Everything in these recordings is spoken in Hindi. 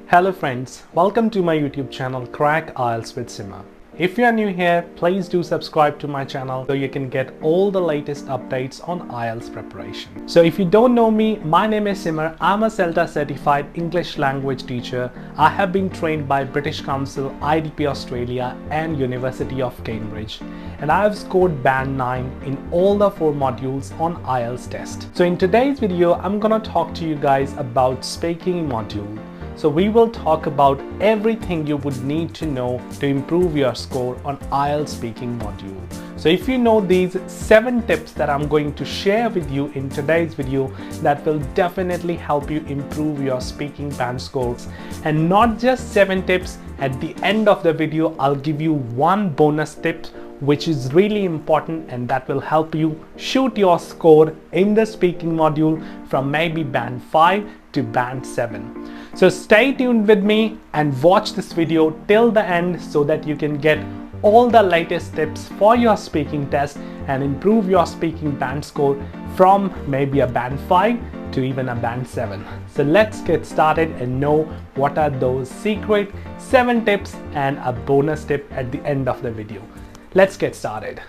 Hello friends, welcome to my YouTube channel Crack IELTS with Simmer. If you are new here, please do subscribe to my channel so you can get all the latest updates on IELTS preparation. So if you don't know me, my name is Simmer. I'm a CELTA certified English language teacher. I have been trained by British Council, IDP Australia and University of Cambridge. And I have scored band 9 in all the 4 modules on IELTS test. So in today's video, I'm gonna talk to you guys about speaking module. So we will talk about everything you would need to know to improve your score on IELTS speaking module. So if you know these 7 tips that I'm going to share with you in today's video, that will definitely help you improve your speaking band scores. And not just 7 tips, at the end of the video, I'll give you one bonus tip which is really important and that will help you shoot your score in the speaking module from maybe band 5 to band 7. So stay tuned with me and watch this video till the end so that you can get all the latest tips for your speaking test and improve your speaking band score from maybe a band 5 to even a band 7. So let's get started and know what are those secret 7 tips and a bonus tip at the end of the video. Let's get started.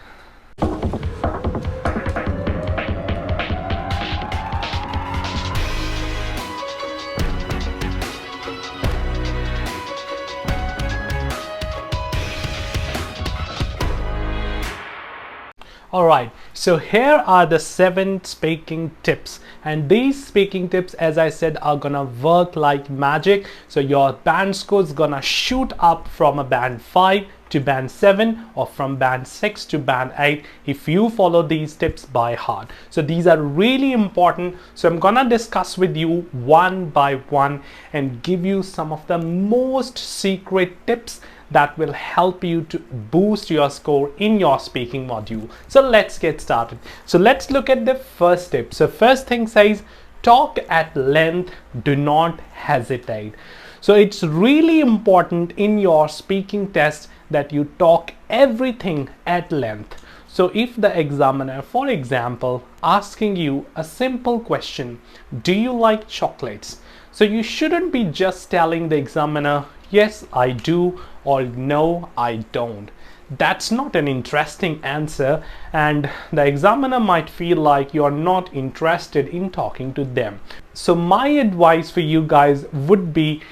Alright, so here are the 7 speaking tips, and these speaking tips, as I said, are gonna work like magic. So your band score is gonna shoot up from a band 5 to band 7 or from band 6 to band 8 if you follow these tips by heart. So these are really important. So I'm gonna discuss with you one by one and give you some of the most secret tips that will help you to boost your score in your speaking module. So let's get started. So let's look at the first tip. So first thing says, talk at length, do not hesitate. So it's really important in your speaking test that you talk everything at length. So if the examiner, for example, asking you a simple question, do you like chocolates? So you shouldn't be just telling the examiner, yes, I do, or no, I don't. That's not an interesting answer, and the examiner might feel like you're not interested in talking to them. So my advice for you guys would be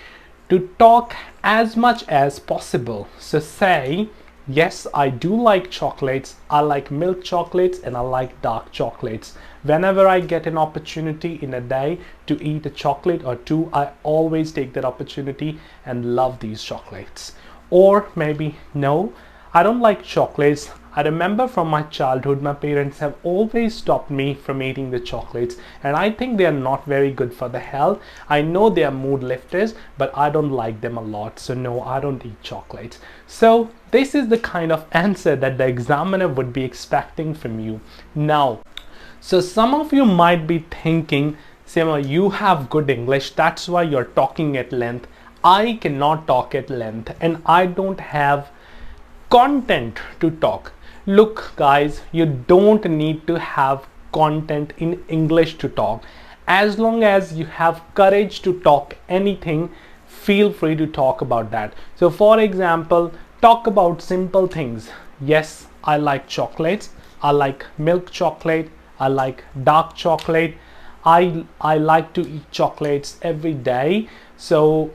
to talk as much as possible. So say, yes, I do like chocolates. I like milk chocolates and I like dark chocolates. Whenever I get an opportunity in a day to eat a chocolate or 2, I always take that opportunity and love these chocolates. Or maybe, no, I don't like chocolates. I remember from my childhood, my parents have always stopped me from eating the chocolates, and I think they are not very good for the health. I know they are mood lifters, but I don't like them a lot. So no, I don't eat chocolates. So this is the kind of answer that the examiner would be expecting from you. Now, so some of you might be thinking, Simmer, you have good English, that's why you're talking at length. I cannot talk at length and I don't have content to talk. Look guys, you don't need to have content in English to talk. As long as you have courage to talk anything, feel free to talk about that. So for example, talk about simple things. Yes, I like chocolates. I like milk chocolate. I like dark chocolate. I like to eat chocolates every day. So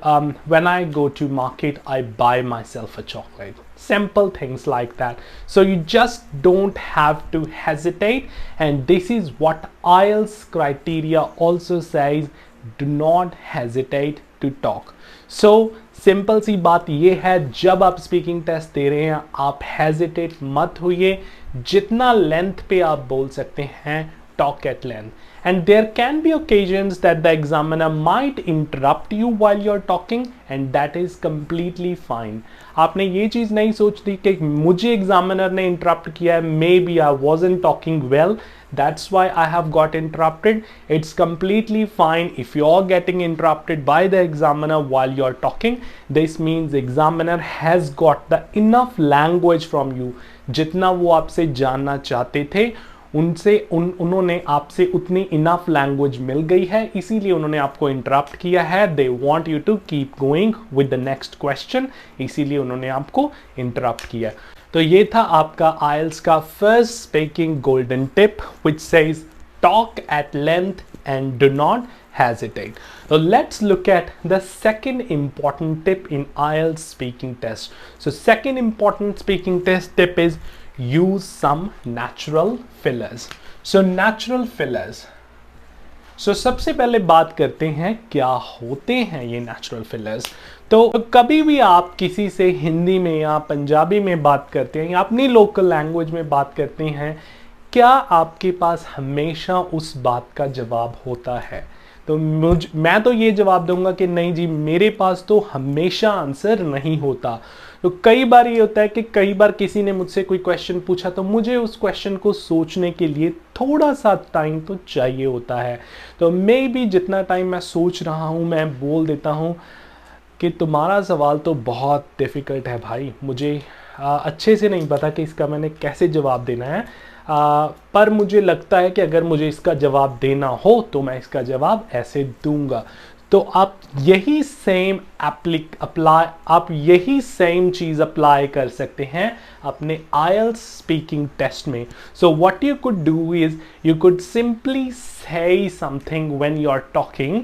when I go to market, I buy myself a chocolate. Simple things like that. So you just don't have to hesitate. And this is what IELTS criteria also says, do not hesitate to talk. So simple सी बात ये है, जब आप स्पीकिंग टेस्ट दे रहे हैं, आप हेजिटेट मत होइए. जितना लेंथ पे आप बोल सकते हैं, talk at length. And there can be occasions that the examiner might interrupt you while you're talking, and that is completely fine. आपने ये चीज़ नहीं सोचती कि मुझे examiner ने interrupt किया है, maybe I wasn't talking well, that's why I have got interrupted. It's completely fine if you're getting interrupted by the examiner while you're talking. This means the examiner has got the enough language from you, जितना वो आपसे जानना चाहते थे उन्होंने आपसे उतनी इनफ लैंग्वेज मिल गई है, इसीलिए उन्होंने आपको इंटरप्ट किया है। They want you to keep going with the next question, इसीलिए उन्होंने आपको इंटरप्ट किया। तो ये था आपका IELTS का first speaking golden tip, which says talk at length and do not hesitate. So let's look at the second important tip in IELTS speaking test. So second important speaking tip is use some natural fillers. So natural fillers. So सबसे पहले बात करते हैं क्या होते हैं ये नेचुरल फिलर्स। तो कभी भी आप किसी से हिंदी में या पंजाबी में बात करते हैं या अपनी लोकल लैंग्वेज में बात करते हैं, क्या आपके पास हमेशा उस बात का जवाब होता है? तो मैं तो ये जवाब दूंगा कि नहीं जी, मेरे पास तो हमेशा आंसर नहीं होता। तो कई बार ये होता है कि कई बार किसी ने मुझसे कोई क्वेश्चन पूछा तो मुझे उस क्वेश्चन को सोचने के लिए थोड़ा सा टाइम तो चाहिए होता है। तो मे बी जितना टाइम मैं सोच रहा हूँ मैं बोल देता हूँ कि तुम्हारा सवाल तो बहुत डिफ़िकल्ट है भाई, मुझे अच्छे से नहीं पता कि इसका मैंने कैसे जवाब देना है, पर मुझे लगता है कि अगर मुझे इसका जवाब देना हो तो मैं इसका जवाब ऐसे दूंगा। तो आप यही सेम चीज़ अप्लाई कर सकते हैं अपने IELTS स्पीकिंग टेस्ट में। So what you could do is you could simply say something when you are talking,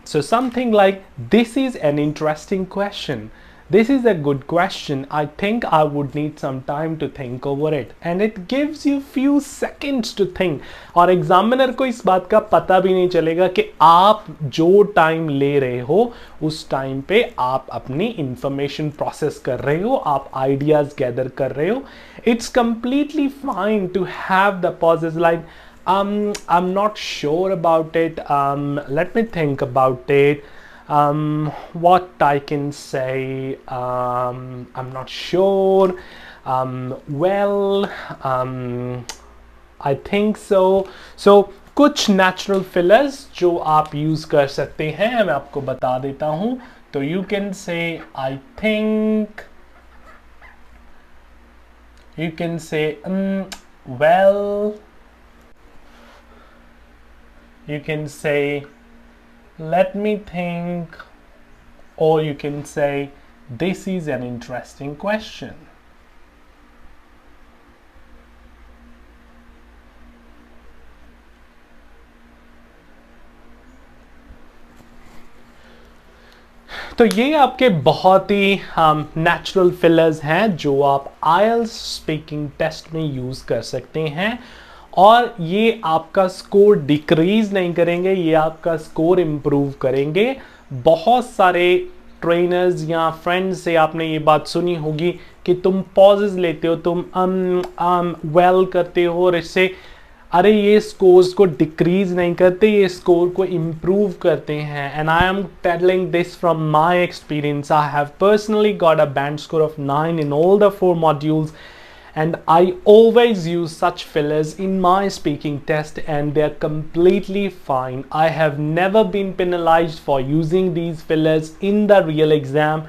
so something like, this is an interesting question, this is a good question, I think I would need some time to think over it, and it gives you few seconds to think। और एग्जामिनर को इस बात का पता भी नहीं चलेगा कि आप जो टाइम ले रहे हो उस टाइम पे आप अपनी इंफॉर्मेशन प्रोसेस कर रहे हो, आप आइडियाज गैदर कर रहे हो। It's completely fine to have the pauses like I'm not sure about it, let me think about it, what I can say, I'm not sure, well, I think so। So कुछ natural fillers जो आप use कर सकते हैं मैं आपको बता देता हूँ। तो you can say I think, you can say well, you can say let me think, or you can say this is an interesting question। तो ये आपके बहुत ही नेचुरल फिलर्स हैं जो आप IELTS स्पीकिंग टेस्ट में यूज कर सकते हैं, और ये आपका स्कोर डिक्रीज नहीं करेंगे, ये आपका स्कोर इम्प्रूव करेंगे। बहुत सारे ट्रेनर्स या फ्रेंड्स से आपने ये बात सुनी होगी कि तुम पॉजेस लेते हो, तुम वेल करते हो, और इससे अरे ये स्कोर्स को डिक्रीज नहीं करते, ये स्कोर को इम्प्रूव करते हैं। And I am telling this from my experience. I have personally got a band score of 9 in all the 4 modules, and I always use such fillers in my speaking test, and they're completely fine. I have never been penalized for using these fillers in the real exam,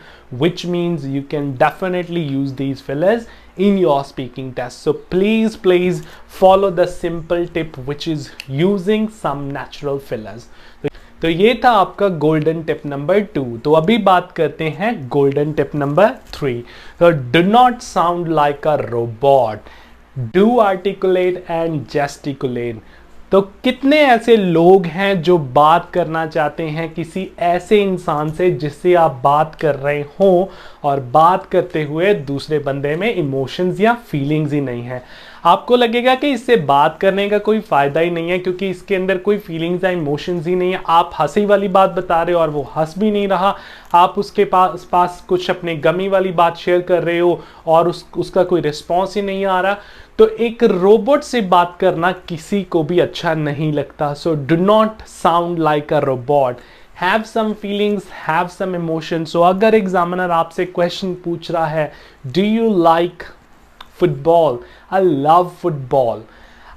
which means you can definitely use these fillers in your speaking test. So please follow the simple tip, which is using some natural fillers. तो ये था आपका गोल्डन टिप नंबर 2। तो अभी बात करते हैं गोल्डन टिप नंबर 3। तो do not sound like a robot, do articulate and gesticulate. तो कितने ऐसे लोग हैं जो बात करना चाहते हैं किसी ऐसे इंसान से जिससे आप बात कर रहे हो, और बात करते हुए दूसरे बंदे में इमोशंस या फीलिंग्स ही नहीं है। आपको लगेगा कि इससे बात करने का कोई फ़ायदा ही नहीं है क्योंकि इसके अंदर कोई फीलिंग्स या इमोशंस ही नहीं है। आप हंसी वाली बात बता रहे हो और वो हंस भी नहीं रहा, आप उसके पास कुछ अपने गमी वाली बात शेयर कर रहे हो और उसका कोई रिस्पॉन्स ही नहीं आ रहा। तो एक रोबोट से बात करना किसी को भी अच्छा नहीं लगता। So do not sound like a robot, have some feelings, have some emotion. So अगर एग्जामिनर आपसे क्वेश्चन पूछ रहा है, do you like football? I love football.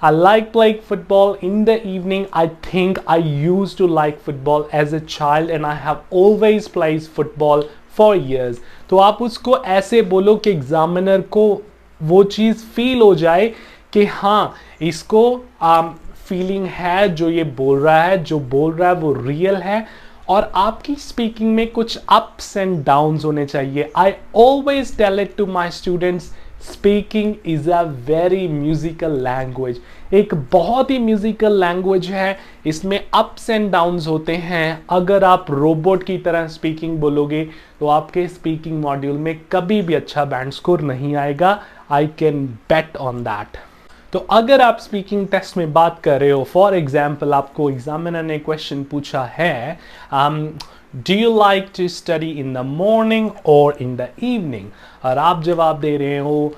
I like playing football in the evening. I think I used to like football as a child and I have always played football for years. तो आप उसको ऐसे बोलो कि एग्जामिनर को वो चीज़ फील हो जाए कि हाँ इसको फीलिंग है, जो ये बोल रहा है, जो बोल रहा है वो रियल है। और आपकी स्पीकिंग में कुछ अप्स एंड डाउन्स होने चाहिए। I always tell it to my students, speaking is a very musical language. एक बहुत ही म्यूजिकल लैंग्वेज है, इसमें अप्स एंड डाउन्स होते हैं। अगर आप रोबोट की तरह स्पीकिंग बोलोगे तो आपके स्पीकिंग मॉड्यूल में कभी भी अच्छा बैंड स्कोर नहीं आएगा। I can bet on that. तो अगर आप स्पीकिंग टेस्ट में बात कर रहे हो, फॉर एग्जाम्पल आपको एग्जामिनर ने क्वेश्चन पूछा है, do you like to study in the morning और इन द इवनिंग, और आप जवाब दे रहे हो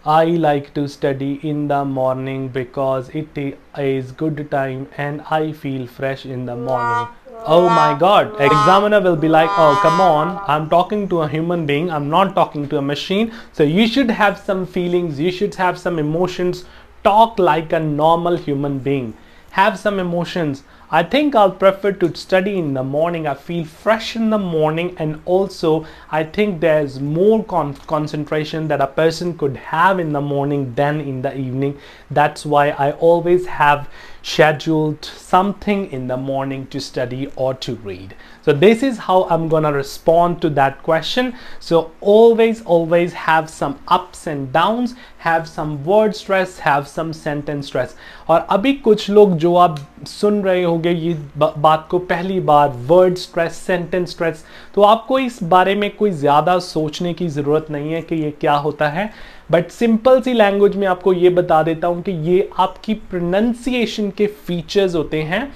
I like to study in the morning because it is good time and I feel fresh in the morning. Oh my God, examiner will be like, oh come on, I'm talking to a human being, I'm not talking to a machine. So you should have some feelings, you should have some emotions, talk like a normal human being, have some emotions. I think I'll prefer to study in the morning. I feel fresh in the morning, and also I think there's more concentration that a person could have in the morning than in the evening. That's why I always have scheduled something in the morning to study or to read. So this is how I'm gonna respond to that question. So always have some ups and downs, have some word stress, have some sentence stress. और अभी कुछ लोग जो आप सुन रहे होंगे ये बात को पहली बार, वर्ड स्ट्रेस, सेंटेंस स्ट्रेस, तो आपको इस बारे में कोई ज़्यादा सोचने की ज़रूरत नहीं है कि ये क्या होता है। बट सिंपल सी लैंग्वेज में आपको ये बता देता हूँ कि ये आपकी प्रोनंसिएशन के फीचर्स होते हैं,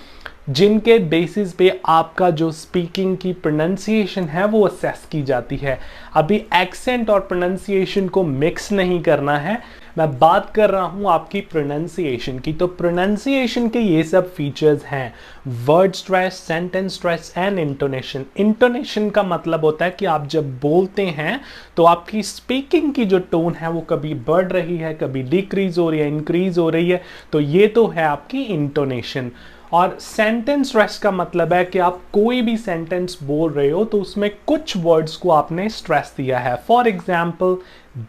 जिनके बेसिस पे आपका जो स्पीकिंग की प्रोनंसिएशन है वो असेस की जाती है। अभी एक्सेंट और प्रोनंसिएशन को मिक्स नहीं करना है, मैं बात कर रहा हूं आपकी प्रोनंसिएशन की। तो प्रोनंसिएशन के ये सब फीचर्स हैं, word stress, sentence stress and intonation. Intonation का मतलब होता है कि आप जब बोलते हैं तो आपकी स्पीकिंग की जो टोन है वो कभी बढ़ रही है, कभी डिक्रीज हो रही है, इंक्रीज हो रही है, तो ये तो है आपकी इंटोनेशन। और सेंटेंस स्ट्रेस का मतलब है कि आप कोई भी सेंटेंस बोल रहे हो तो उसमें कुछ वर्ड्स को आपने स्ट्रेस दिया है। For example,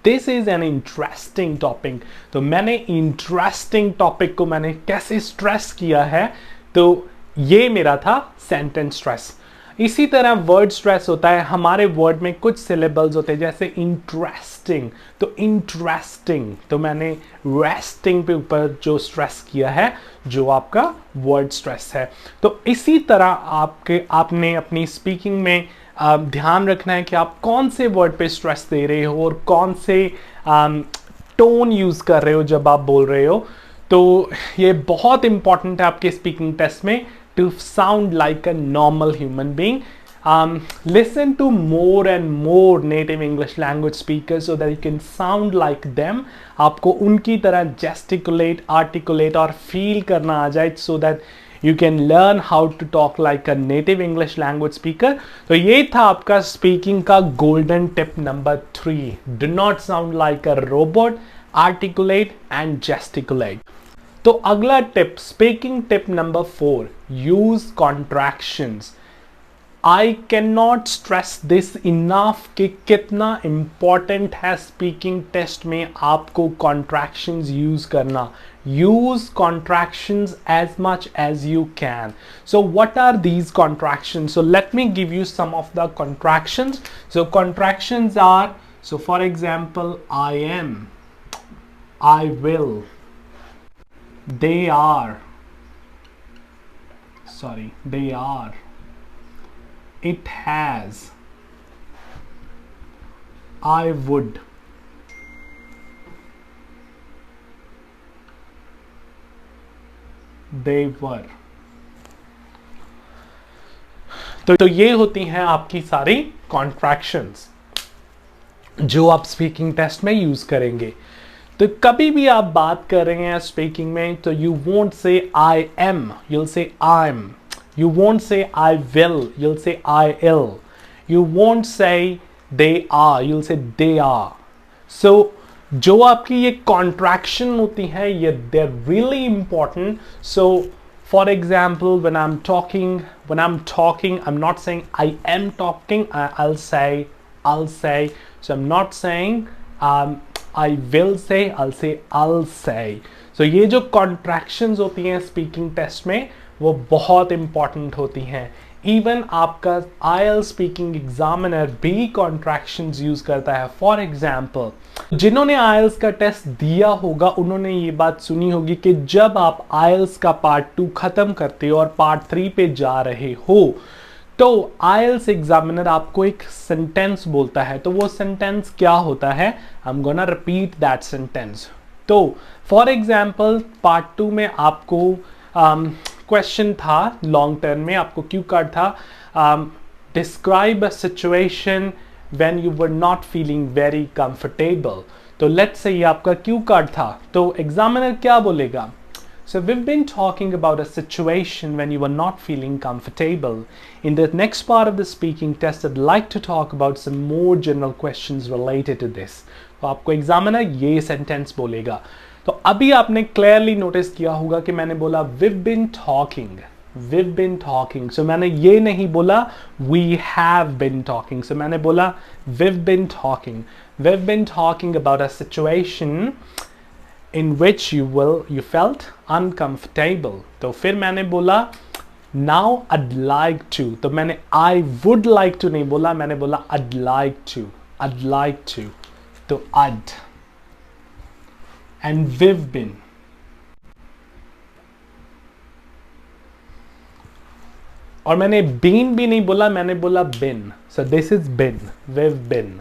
this is an interesting topic, तो मैंने इंटरेस्टिंग टॉपिक को मैंने कैसे स्ट्रेस किया है, तो ये मेरा था सेंटेंस स्ट्रेस। इसी तरह वर्ड स्ट्रेस होता है, हमारे वर्ड में कुछ सिलेबल्स होते हैं, जैसे इंटरेस्टिंग, तो इंटरेस्टिंग, तो मैंने रेस्टिंग पे ऊपर जो स्ट्रेस किया है, जो आपका वर्ड स्ट्रेस है। तो इसी तरह आपने अपनी स्पीकिंग में ध्यान रखना है कि आप कौन से वर्ड पे स्ट्रेस दे रहे हो और कौन से टोन यूज कर रहे हो जब आप बोल रहे हो। तो ये बहुत इंपॉर्टेंट है आपके स्पीकिंग टेस्ट में, to sound like a normal human being. Listen to more and more native English language speakers so that you can sound like them. आपको उनकी तरह gesticulate, articulate और feel करना आ जाए so that you can learn how to talk like a native English language speaker. तो ये था आपका speaking का golden tip number 3. Do not sound like a robot, articulate and gesticulate. तो अगला tip, speaking tip number 4, use contractions. I can not stress this enough कि कितना इंपॉर्टेंट है स्पीकिंग टेस्ट में आपको कॉन्ट्रैक्शंस यूज करना। Use contractions as much as you can. So what are these contractions? So let me give you some of the contractions. So contractions are, so for example, I am, I will, they are, it has, I would, they were। तो ये होती हैं आपकी सारी कॉन्ट्रैक्शंस जो आप स्पीकिंग टेस्ट में यूज करेंगे। तो कभी भी आप बात कर रहे हैं स्पीकिंग में तो you won't say I am, you'll से I am. You won't say I will, you'll से आई इल। You won't say they are, you'll से दे आर। सो जो आपकी ये कॉन्ट्रैक्शन होती है ये they are really important. So for example, when I'm talking, I'm not saying I am talking, I'll say, so I'm not saying I will say, I'll say. So ये जो contractions होती हैं स्पीकिंग टेस्ट में वो बहुत इंपॉर्टेंट होती हैं. इवन आपका IELTS स्पीकिंग एग्जामिनर भी contractions यूज करता है. फॉर एग्जाम्पल, जिन्होंने IELTS का टेस्ट दिया होगा उन्होंने ये बात सुनी होगी कि जब आप IELTS का पार्ट 2 खत्म करते हो और पार्ट 3 पे जा रहे हो तो IELTS एग्जामिनर आपको एक सेंटेंस बोलता है. तो वो सेंटेंस क्या होता है? आई am gonna repeat that sentence. तो फॉर एग्जाम्पल पार्ट 2 में आपको क्वेश्चन था, लॉन्ग टर्म में आपको क्यू कार्ड था, describe a situation when you were not feeling very comfortable. तो लेट्स से ये आपका क्यू कार्ड था. तो एग्जामिनर क्या बोलेगा? So we've been talking about a situation when you were not feeling comfortable. In the next part of the speaking test, I'd like to talk about some more general questions related to this. तो आपको एग्जामिनर ये सेंटेंस बोलेगा. तो अभी आपने क्लियरली नोटिस किया होगा कि मैंने बोला we've been talking. So मैंने ये नहीं बोला we have been talking. So मैंने बोला we've been talking about a situation in which you felt uncomfortable. तो फिर मैंने बोला now I'd like to. तो मैंने I would like to नहीं बोला, मैंने बोला I'd like to. तो I'd and we've been. और मैंने been भी नहीं बोला, मैंने बोला been. So this is been, we've been.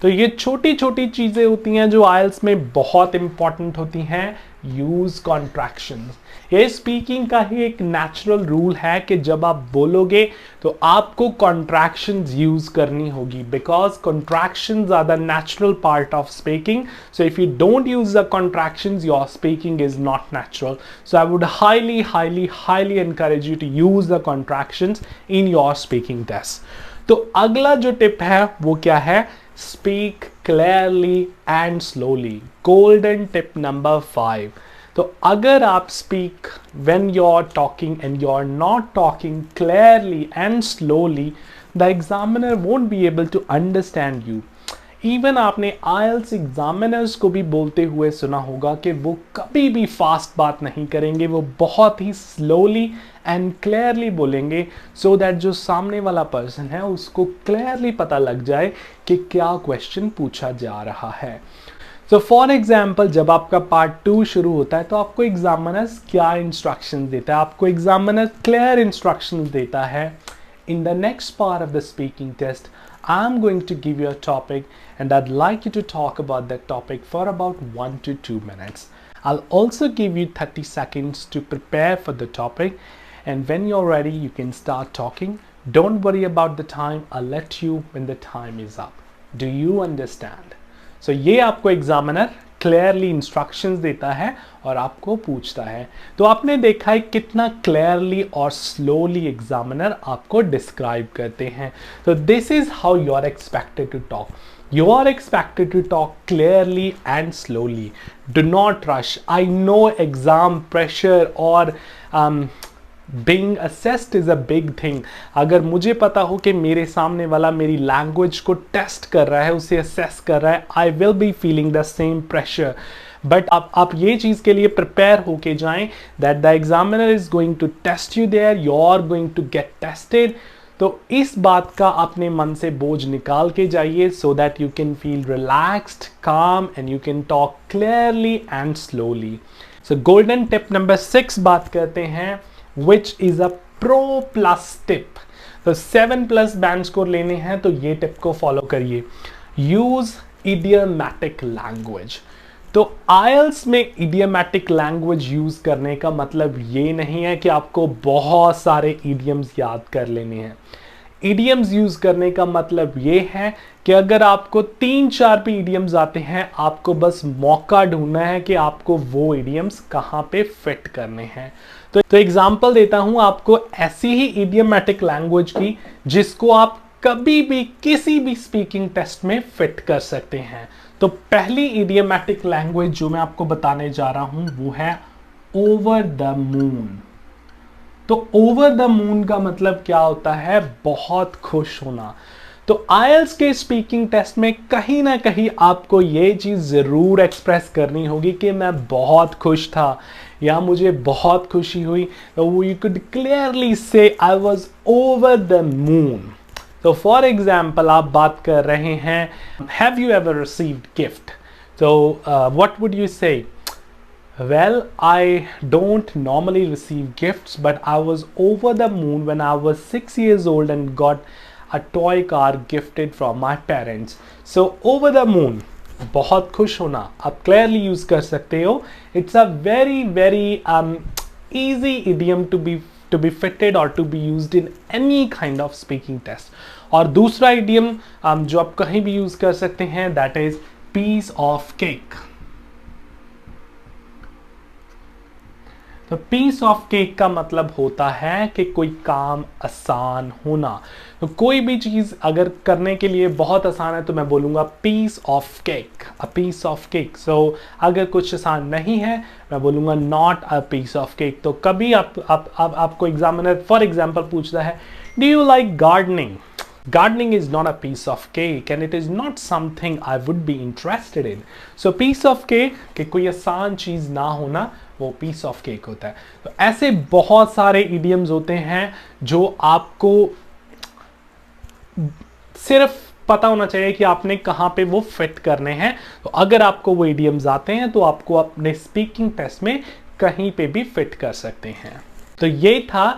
तो ये छोटी छोटी चीजें होती हैं जो IELTS में बहुत इंपॉर्टेंट होती हैं. Use contractions. ये स्पीकिंग का ही एक नेचुरल रूल है कि जब आप बोलोगे तो आपको कॉन्ट्रैक्शंस यूज करनी होगी, because contractions are the natural part of speaking. So if you don't use the contractions your speaking is not natural. So I would highly encourage you to use the contractions in your speaking test. तो अगला जो टिप है वो क्या है? Speak clearly and slowly. Golden tip number 5. तो अगर आप speak when you're talking and you're not talking clearly and slowly, the examiner won't be able to understand you. Even आपने IELTS एग्जामिनर्स को भी बोलते हुए सुना होगा कि वो कभी भी फास्ट बात नहीं करेंगे, वो बहुत ही स्लोली एंड क्लियरली बोलेंगे सो दैट जो सामने वाला पर्सन है उसको क्लियरली पता लग जाए कि क्या क्वेश्चन पूछा जा रहा है. सो फॉर एग्जाम्पल, जब आपका पार्ट 2 शुरू होता है तो आपको एग्जामिनर्स क्या इंस्ट्रक्शंस देता है? आपको एग्जामिनर क्लियर इंस्ट्रक्शंस देता है. In the next part of the speaking test, I'm going to give you a topic and I'd like you to talk about that topic for about 1 to 2 minutes. I'll also give you 30 seconds to prepare for the topic, and when you're ready, you can start talking. Don't worry about the time. I'll let you when the time is up. Do you understand? So ये आपको एग्जामिनर क्लियरली इंस्ट्रक्शंस देता है और आपको पूछता है. तो आपने देखा है कितना क्लियरली और स्लोली एग्जामिनर आपको डिस्क्राइब करते हैं. तो this is how you are expected to talk. You are expected to talk clearly and slowly. Do not rush. I know exam pressure or being assessed is a big thing. अगर मुझे पता हो कि मेरे सामने वाला मेरी लैंग्वेज को टेस्ट कर रहा है, उसे असेस कर रहा है, I will be feeling the same pressure. But आप ये चीज़ के लिए प्रिपेयर होके जाएं that the examiner is going to test you there, you are going to get tested. तो इस बात का अपने मन से बोझ निकाल के जाइए so that you can feel relaxed, calm and you can talk clearly and slowly. So golden tip number 6 बात करते हैं, which is a pro plus tip. तो 7+ बैंड स्कोर लेने हैं तो ये टिप को फॉलो करिए. Use idiomatic language. तो IELTS में idiomatic लैंग्वेज यूज करने का मतलब ये नहीं है कि आपको बहुत सारे idioms याद कर लेने हैं. idioms यूज करने का मतलब ये है कि अगर आपको 3-4 भी idioms आते हैं, आपको बस मौका ढूंढना है कि आपको वो idioms कहाँ पे फिट करने हैं. तो एग्जाम्पल देता हूं आपको ऐसी ही idiomatic लैंग्वेज की जिसको आप कभी भी किसी भी स्पीकिंग टेस्ट में फिट कर सकते हैं. तो पहली idiomatic लैंग्वेज जो मैं आपको बताने जा रहा हूं वो है ओवर द मून. तो ओवर द मून का मतलब क्या होता है? बहुत खुश होना. तो IELTS के स्पीकिंग टेस्ट में कहीं ना कहीं आपको ये चीज़ ज़रूर एक्सप्रेस करनी होगी कि मैं बहुत खुश था या मुझे बहुत खुशी हुई. तो यू कुड क्लियरली से I was over the moon. तो फॉर एग्जाम्पल आप बात कर रहे हैं, have you ever received gift? तो व्हाट वुड यू से? Well, I don't normally receive gifts, but I was over the moon when I was 6 years old and got a toy car gifted from my parents. So, over the moon, बहुत खुश होना आप clearly use कर सकते हो. It's a very easy idiom to be fitted or to be used in any kind of speaking test. और दूसरा idiom जो आप कहीं भी use कर सकते हैं, that is piece of cake. तो पीस ऑफ केक का मतलब होता है कि कोई काम आसान होना. तो कोई भी चीज़ अगर करने के लिए बहुत आसान है तो मैं बोलूँगा piece of cake, a piece of cake. So अगर कुछ आसान नहीं है मैं बोलूँगा not a piece of cake. तो कभी आपको एग्जामिनर फॉर एग्जाम्पल पूछता है, do you like gardening? Gardening is not a piece of cake and it is not something I would be interested in. So piece of cake कि कोई आसान चीज़ ना होना वो piece of cake होता है. तो ऐसे बहुत सारे idioms होते हैं जो आपको सिर्फ पता होना चाहिए कि आपने कहाँ पे वो फिट करने हैं. तो अगर आपको वो idioms आते हैं तो आपको अपने स्पीकिंग टेस्ट में कहीं पे भी फिट कर सकते हैं. तो ये था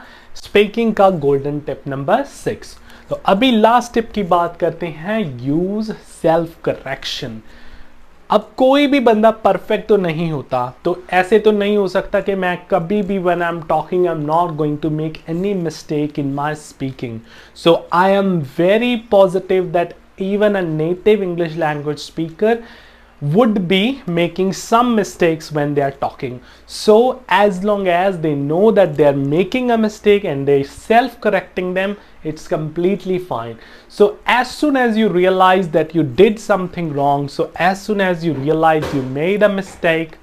स्पीकिंग का गोल्डन टिप नंबर 6. तो अभी लास्ट टिप की बात करते हैं, यूज सेल्फ करेक्शन. अब कोई भी बंदा परफेक्ट तो नहीं होता, तो ऐसे तो नहीं हो सकता कि मैं कभी भी when I am talking I am not going to make any mistake in my speaking. So I am very positive that even a native English language speaker would be making some mistakes when they are talking. So as long as they know that they are making a mistake and they self-correcting them, it's completely fine. So as soon as you realize that you did something wrong, so as soon as you realize you made a mistake,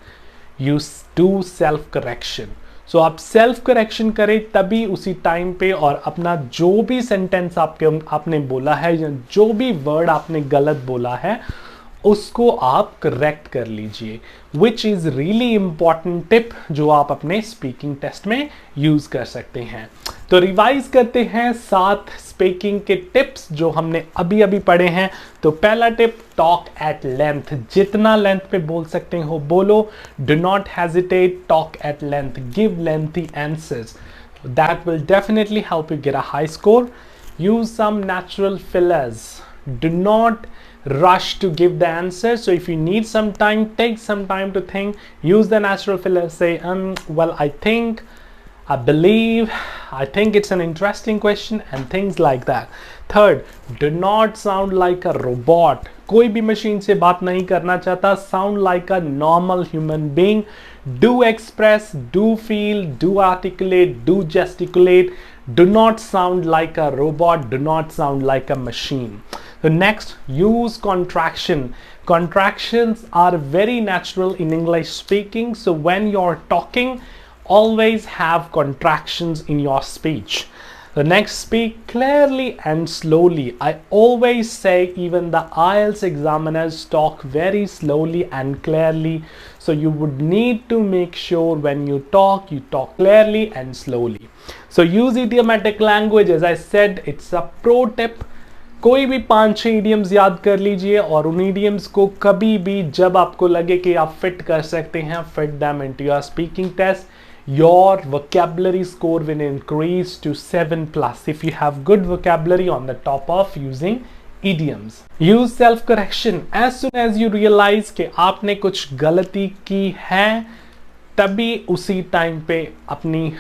you do self-correction. So आप सेल्फ करेक्शन करें तभी उसी टाइम पे, और अपना जो भी सेंटेंस आपने बोला है या जो भी वर्ड आपने गलत बोला है उसको आप करेक्ट कर लीजिए, which is really important tip जो आप अपने स्पीकिंग टेस्ट में यूज़ कर सकते हैं. तो रिवाइज करते हैं 7 स्पीकिंग के टिप्स जो हमने अभी पढ़े हैं. तो पहला टिप, टॉक एट लेंथ. जितना लेंथ पे बोल सकते हो बोलो. Do not hesitate, talk at length, give lengthy answers. That will definitely help you get a high score. Use some natural fillers. Do not rush to give the answer. So if you need some time, take some time to think. Use the natural filler. Say, well, I think, I believe, I think it's an interesting question, and things like that. Third, do not sound like a robot. कोई भी मशीन से बात नहीं करना चाहता. Sound like a normal human being. Do express, do feel, do articulate, do gesticulate. Do not sound like a robot. Do not sound like a machine. So next, use contraction. Contractions are very natural in English speaking. So when you're talking, always have contractions in your speech. The next, speak clearly and slowly. I always say even the IELTS examiners talk very slowly and clearly. So you would need to make sure when you talk clearly and slowly. So use idiomatic language. As I said, it's a pro tip. कोई भी 5-6 idioms याद कर लीजिए और उन idioms को कभी भी जब आपको लगे कि आप फिट कर सकते हैं, fit them into your speaking test. Your vocabulary score will increase to 7+ if you have good vocabulary on the top of using idioms. Use self-correction. As soon as you realize कि आपने कुछ गलती की है, तभी उसी टाइम पे अपनी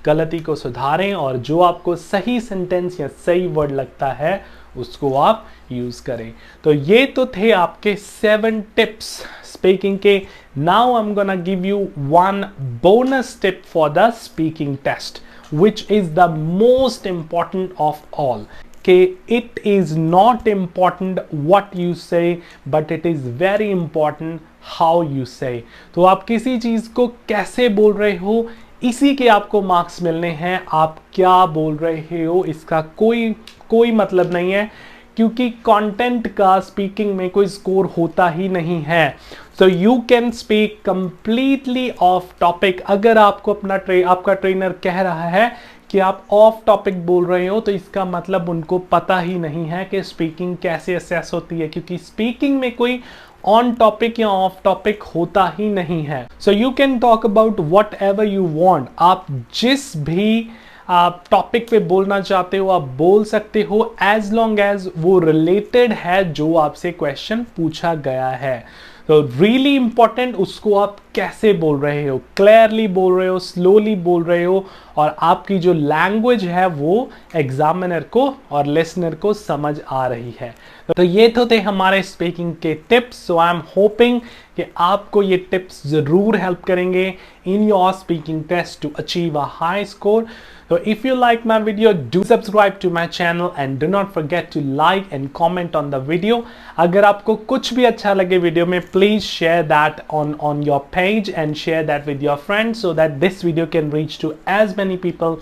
गलती को सुधारें और जो आपको सही सेंटेंस या सही वर्ड लगता है उसको आप यूज करें. तो ये तो थे आपके 7 टिप्स स्पीकिंग के. Now I am gonna give you 1 bonus tip for the speaking test, which is the most important of all. It is not important what you say, but it is very important how you say. तो आप किसी चीज को कैसे बोल रहे हो, इसी के आपको मार्क्स मिलने हैं. आप क्या बोल रहे हो इसका कोई मतलब नहीं है. क्योंकि कंटेंट का स्पीकिंग में कोई स्कोर होता ही नहीं है। So you can speak completely off topic. अगर आपको आपका ट्रेनर कह रहा है कि आप ऑफ टॉपिक बोल रहे हो, तो इसका मतलब उनको पता ही नहीं है कि स्पीकिंग कैसे असेस होती है, क्योंकि स्पीकिंग में कोई ऑन टॉपिक या ऑफ टॉपिक होता ही नहीं है। So you can talk about what ever you want. आप जिस भी आप टॉपिक पे बोलना चाहते हो आप बोल सकते हो, एज लॉन्ग एज वो रिलेटेड है जो आपसे क्वेश्चन पूछा गया है। तो रियली इंपॉर्टेंट, उसको आप कैसे बोल रहे हो, क्लियरली बोल रहे हो, स्लोली बोल रहे हो, और आपकी जो लैंग्वेज है वो एग्जामिनर को और लिसनर को समझ आ रही है। तो ये तो थे हमारे स्पीकिंग के tips. So I am hoping कि आपको ये टिप्स जरूर हेल्प करेंगे in your speaking test to achieve a high score. So if you like my video, do subscribe to my channel and do not forget to like and comment on the video. अगर आपको कुछ भी अच्छा लगे वीडियो में, please share that on your page and share that with your friends so that this video can reach to as many people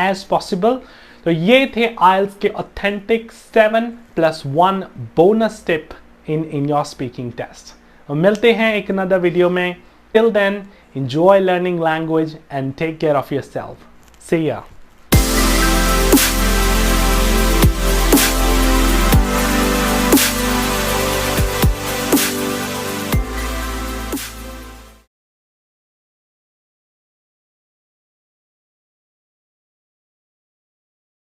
as possible. तो ये थे IELTS के authentic 7+1 bonus tip in your speaking test. और मिलते हैं एक another video में. Till then, enjoy learning language and take care of yourself. See ya.